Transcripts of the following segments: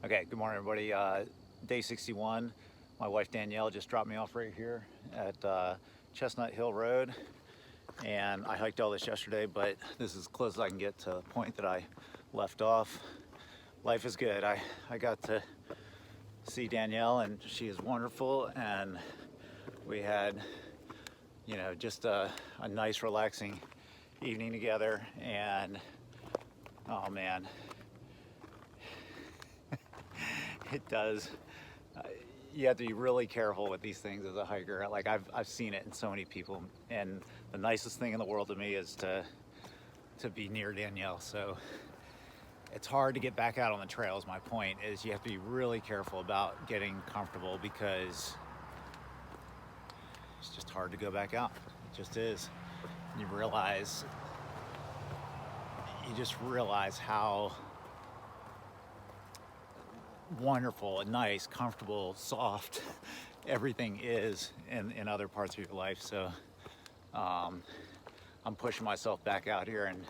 Okay, good morning everybody. Day 61. My wife Danielle just dropped me off right here at Chestnut Hill Road, and I hiked all this yesterday, but this is as close as I can get to the point that I left off. Life is good. I got to see Danielle and she is wonderful, and we had, just a nice relaxing evening together, and oh man, it does. You have to be really careful with these things as a hiker. Like I've seen it in so many people, and the nicest thing in the world to me is to be near Danielle. So it's hard to get back out on the trails. My point is you have to be really careful about getting comfortable, because it's just hard to go back out. It just is. You just realize how wonderful and nice, comfortable, soft everything is in other parts of your life. So I'm pushing myself back out here and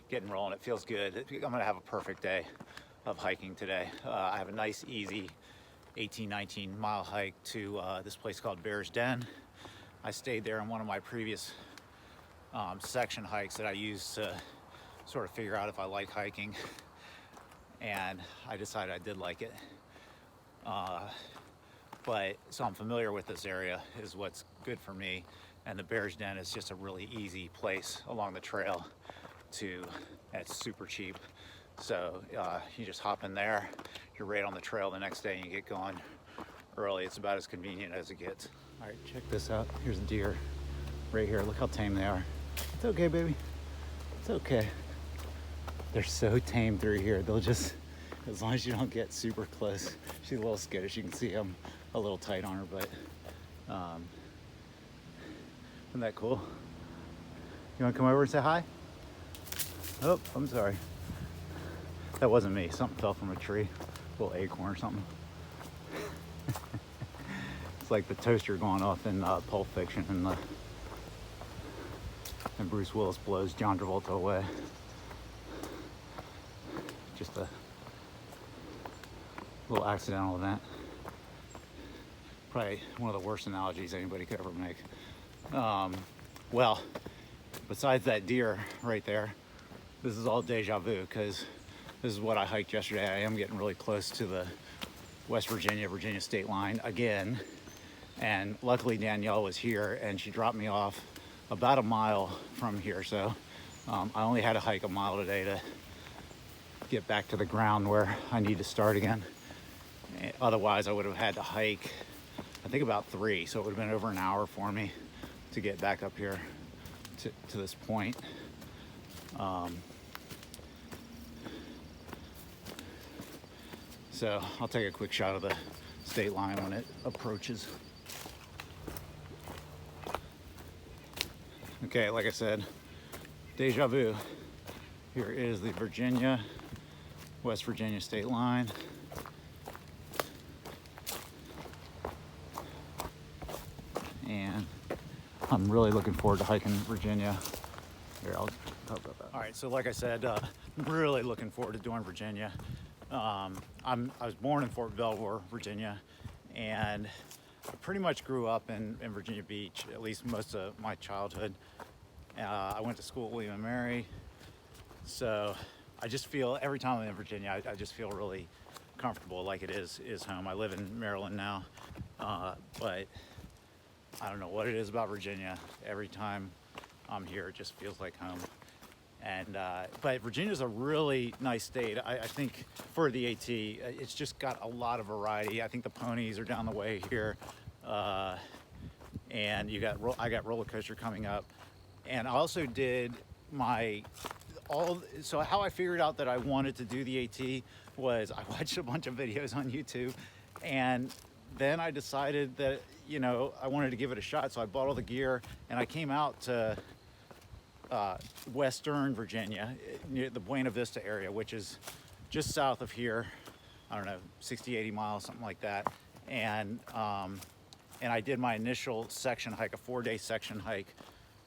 getting rolling. It feels good. I'm gonna have a perfect day of hiking today. I have a nice easy 18-19 mile hike to this place called Bear's Den. I stayed there in one of my previous section hikes that I used to sort of figure out if I like hiking, and I decided I did like it. But so I'm familiar with this area is what's good for me, and the Bear's Den is just a really easy place along the trail to, and it's super cheap. So you just hop in there, you're right on the trail the next day, and you get going early. It's about as convenient as it gets. All right, check this out. Here's a deer right here. Look how tame they are. It's okay, baby. It's okay. They're so tame through here. They'll just, as long as you don't get super close. She's a little skittish. You can see I'm a little tight on her, but isn't that cool? You want to come over and say hi? Oh, I'm sorry. That wasn't me. Something fell from a tree. A little acorn or something. It's like the toaster going off in Pulp Fiction, and Bruce Willis blows John Travolta away. Just a little accidental event. Probably one of the worst analogies anybody could ever make. Well, besides that deer right there, this is all deja vu, because this is what I hiked yesterday. I am getting really close to the West Virginia state line again, and luckily Danielle was here and she dropped me off about a mile from here. So I only had to hike a mile today to get back to the ground where I need to start again. Otherwise I would have had to hike, I think, about 3, so it would have been over an hour for me to get back up here to this point. So I'll take a quick shot of the state line when it approaches. Okay, like I said, deja vu. Here is the West Virginia state line. And I'm really looking forward to hiking Virginia. Here, I'll talk about that. All right, so like I said, I'm really looking forward to doing Virginia. I was born in Fort Belvoir, Virginia, and I pretty much grew up in Virginia Beach, at least most of my childhood. I went to school at William and Mary, so I just feel, every time I'm in Virginia, I just feel really comfortable, like it is home. I live in Maryland now, but I don't know what it is about Virginia. Every time I'm here, it just feels like home. And but Virginia's a really nice state. I think for the AT, it's just got a lot of variety. I think the ponies are down the way here, and I got roller coaster coming up, and I also did so how I figured out that I wanted to do the AT was I watched a bunch of videos on YouTube, and then I decided that I wanted to give it a shot. So I bought all the gear and I came out to Western Virginia, near the Buena Vista area, which is just south of here. I don't know, 60, 80 miles, something like that. And I did my initial section hike, a 4-day section hike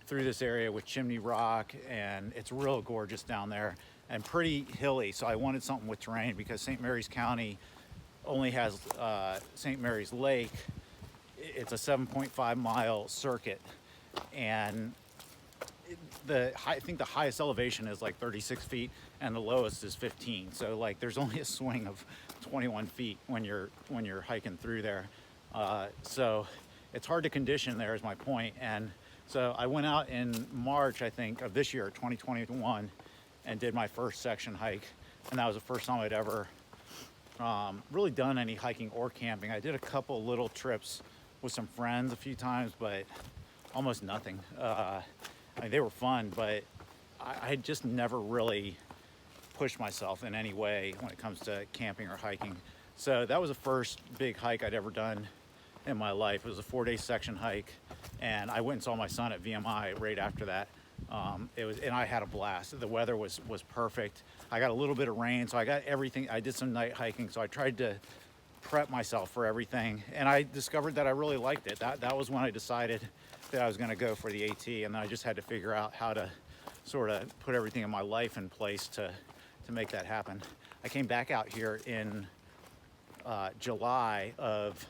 through this area with Chimney Rock, and it's real gorgeous down there and pretty hilly. So I wanted something with terrain, because St. Mary's County only has St. Mary's Lake. It's a 7.5 mile circuit, and I think the highest elevation is like 36 feet and the lowest is 15. So like there's only a swing of 21 feet when you're hiking through there. So it's hard to condition there is my point. And so I went out in March, I think, of this year, 2021, and did my first section hike. And that was the first time I'd ever really done any hiking or camping. I did a couple little trips with some friends a few times, but almost nothing. I mean, they were fun, but I had just never really pushed myself in any way when it comes to camping or hiking. So that was the first big hike I'd ever done in my life. It was a 4-day section hike, and I went and saw my son at VMI right after that. And I had a blast. The weather was perfect. I got a little bit of rain, so I got everything. I did some night hiking, so I tried to prep myself for everything, and I discovered that I really liked it. That was when I decided that I was going to go for the AT, and then I just had to figure out how to sort of put everything in my life in place to make that happen. I came back out here in July of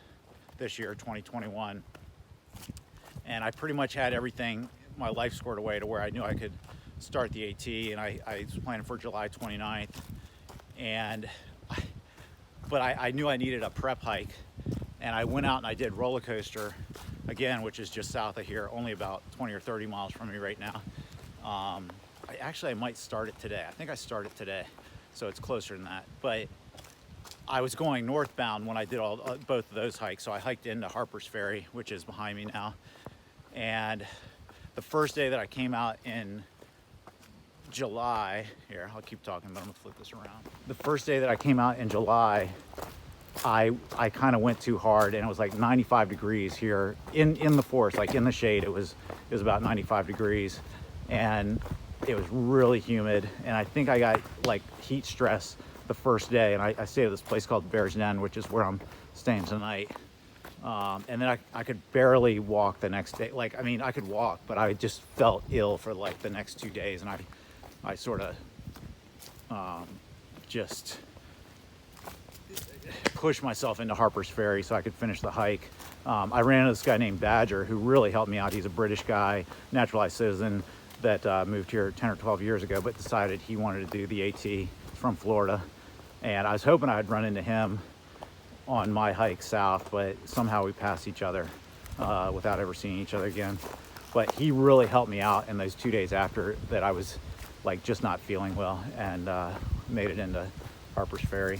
this year, 2021, and I pretty much had everything, my life scored away to where I knew I could start the AT, and I was planning for July 29th, but I knew I needed a prep hike, and I went out and I did roller coaster again, which is just south of here, only about 20 or 30 miles from me right now. I might start it today. I think I started today, so it's closer than that. But I was going northbound when I did both of those hikes, so I hiked into Harper's Ferry, which is behind me now. And the first day that I came out in July, here, I'll keep talking, but I'm gonna flip this around. The first day that I came out in July, I kind of went too hard, and it was like 95 degrees here in the forest, like in the shade. It was about 95 degrees, and it was really humid, and I think I got like heat stress the first day, and I stayed at this place called Bear's Den, which is where I'm staying tonight. And then I could barely walk the next day. Like, I mean, I could walk, but I just felt ill for like the next 2 days, and I sort of just pushed myself into Harper's Ferry so I could finish the hike. I ran into this guy named Badger who really helped me out. He's a British guy, naturalized citizen that moved here 10 or 12 years ago, but decided he wanted to do the AT from Florida. And I was hoping I'd run into him on my hike south, but somehow we passed each other without ever seeing each other again. But he really helped me out in those 2 days after that I was like just not feeling well, and made it into Harper's Ferry.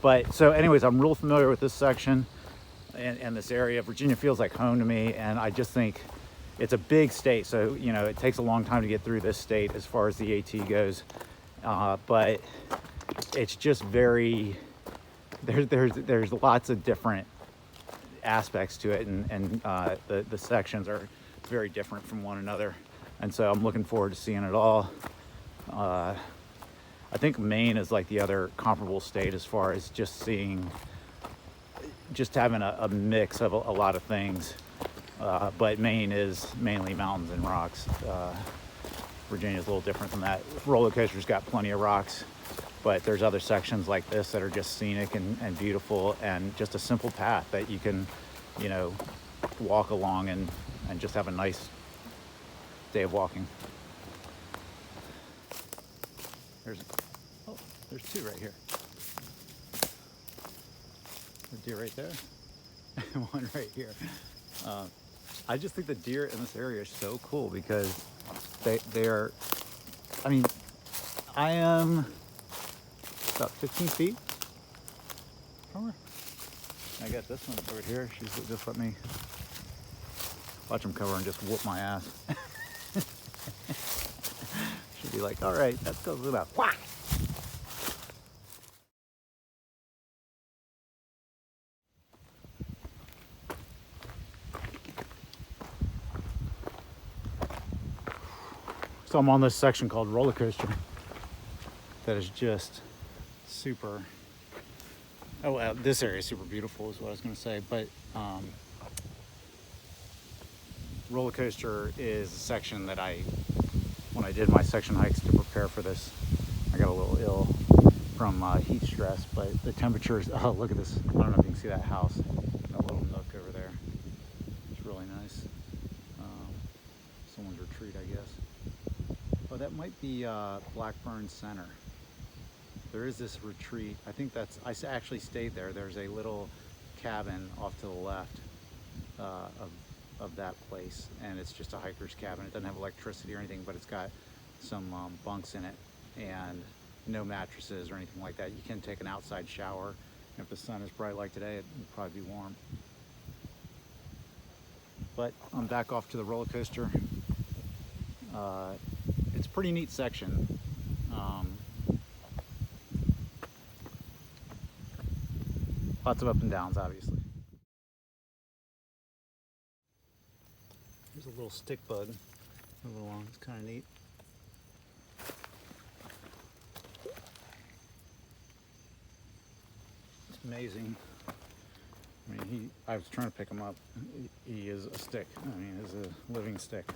But so anyways, I'm real familiar with this section and this area. Virginia feels like home to me, and I just think it's a big state, so you know it takes a long time to get through this state as far as the AT goes, but it's just very there's lots of different aspects to it, and the sections are very different from one another, and so I'm looking forward to seeing it all. I think Maine is like the other comparable state as far as just having a mix of a lot of things. But Maine is mainly mountains and rocks. Virginia's a little different than that. Roller coaster's got plenty of rocks, but there's other sections like this that are just scenic and beautiful, and just a simple path that you can, you know, walk along and just have a nice day of walking. There's two right here. A deer right there, and one right here. I just think the deer in this area are so cool because they are, I mean, I am about 15 feet from her. I got this one over here. She's just let me watch him cover and just whoop my ass. She'd be like, all right, let's go do that. Whack! So I'm on this section called roller coaster that is just super, this area is super beautiful is what I was going to say, but roller coaster is a section that when I did my section hikes to prepare for this, I got a little ill, from heat stress, but the temperatures, oh, look at this. I don't know if you can see that house, that little nook over there. It's really nice. Someone's retreat, I guess. Oh, that might be Blackburn Center. There is this retreat. I think that's, I actually stayed there. There's a little cabin off to the left of that place, and it's just a hiker's cabin. It doesn't have electricity or anything, but it's got some bunks in it and no mattresses or anything like that. You can take an outside shower. If the sun is bright like today, it would probably be warm. But I'm back off to the roller coaster. It's a pretty neat section. Lots of up and downs, obviously. There's a little stick bug moving along. It's kind of neat. It's amazing. I mean, I was trying to pick him up. He is a stick. I mean, he's a living stick.